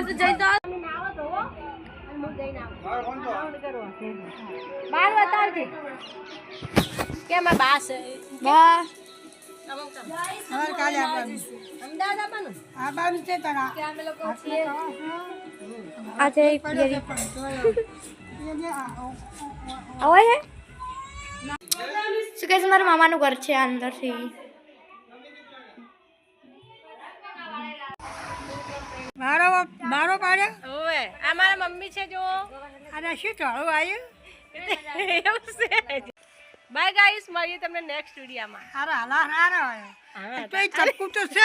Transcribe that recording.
તો જઈ તો બાર બતાવજે કેમ આ બાસ બા અમાર કાલે આપવાનું અમદાવાદ આપવાનું આબાનું છે તરા કે અમે લોકો છીએ આ છે પિયરી આવો હે શું કહે છે મારા મામાનું ઘર છે અંદરથી મારો પાડે ઓએ આ મારા મમ્મી છે જો અને શું ચાળું આવ્યું એવું છે બાય ગાઈસ મળીએ તમને નેક્સ્ટ વિડિયોમાં હારા હાલા હારા તો ચપકું તો છે